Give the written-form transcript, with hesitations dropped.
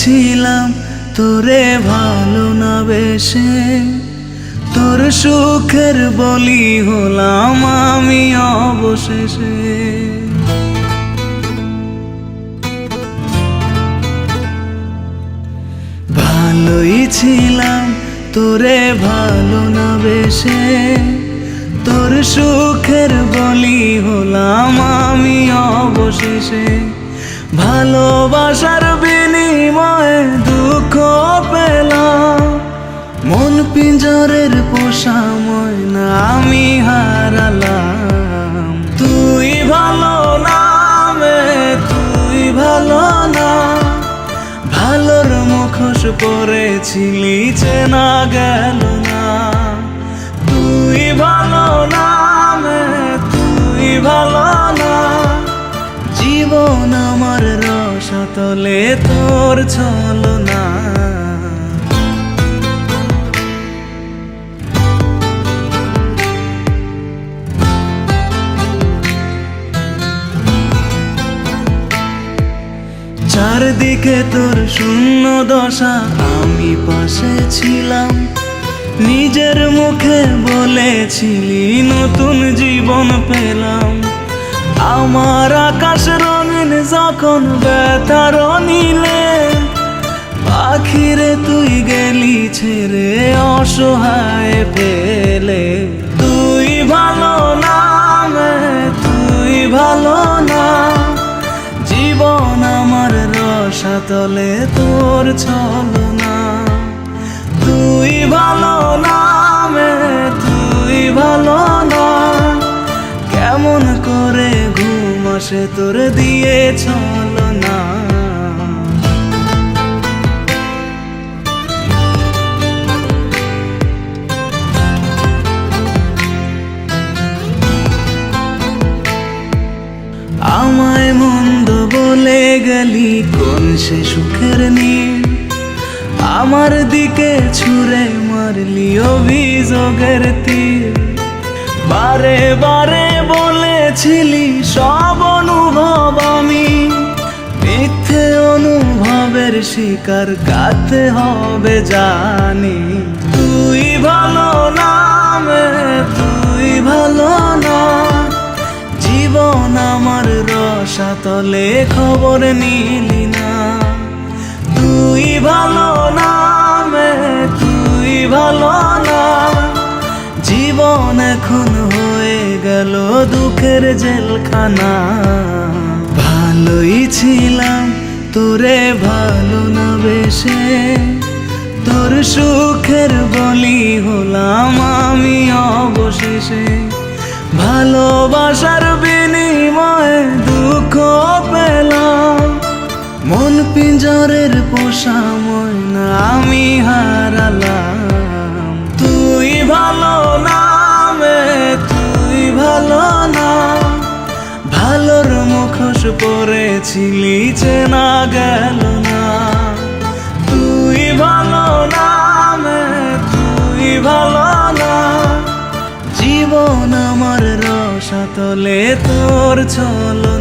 ছিলাম তোরে ভালো না বেশে, তোর সুখের বলি হলাম আমি অবশেষে। ভালোই ছিলাম তোরে ভালো না বেশে, তোর সুখের বলি হলাম আমি অবশেষে। ভালোবাসার বিনিময়ে দুঃখ পেলাম, মন পিঞ্জরের পোষা ময়না আমি হারালাম। তুই ভালো না মে, তুই ভালো না, ভালোর মুখোশ পরেছিলি চেনা গেল না। তুই ভালো না মে, তুই ভালো না, জীবন আমার রসাতলে তোর ছলনা। চারদিকে তোর শূন্য দশা, আমি পাশে ছিলাম, নিজের মুখে বলেছিলি নতুন জীবন পেলাম। আমার আকাশ রঙিন যখন ব্যথার নীলে, পাখিরে তুই গেলি ছেড়ে অসহায় পেলে। তুই ভালো না মে, তুই ভালো না, জীবন আমার রসাতলে তোর ছলনা। তুই ভালো না মে, তুই ভালো না, কেমন করে ঘুম আসে তোর দিয়ে ছলনা। আমায় মন্দ বলে গেলি কোন সে সুখের নীল, আমার দিকে ছুঁড়ে মারলি অভিযোগের তীর। বারে বারে বলেছিলি সব অনুভব আমি, মিথ্যে অনুভবের শিকার কাঁদতে হবে জানি। তুই ভালো না মে, তুই ভালো না, জীবন আমার রসাতলে খবর নিলি না। তুই ভালো না মে, তুই ভালো না, জীবন এখন হয়ে গেল দুঃখের জেলখানা। ভালোই ছিলাম তোরে ভালো না বেশে, তোর সুখের বলি হলাম আমি অবশেষে। ভালোবাসার বিনিময়ে দুঃখ পেলাম, মন পিঞ্জরের পোষা ময়না আমি হারালাম। তুই ভালো না মে, তুই ভালো না, ভালোর মুখোশ পরেছিলি চেনা গেল না। তুই ভালো না মে, তুই ভালো না, জীবন আমার রসাতলে তোর ছলনা।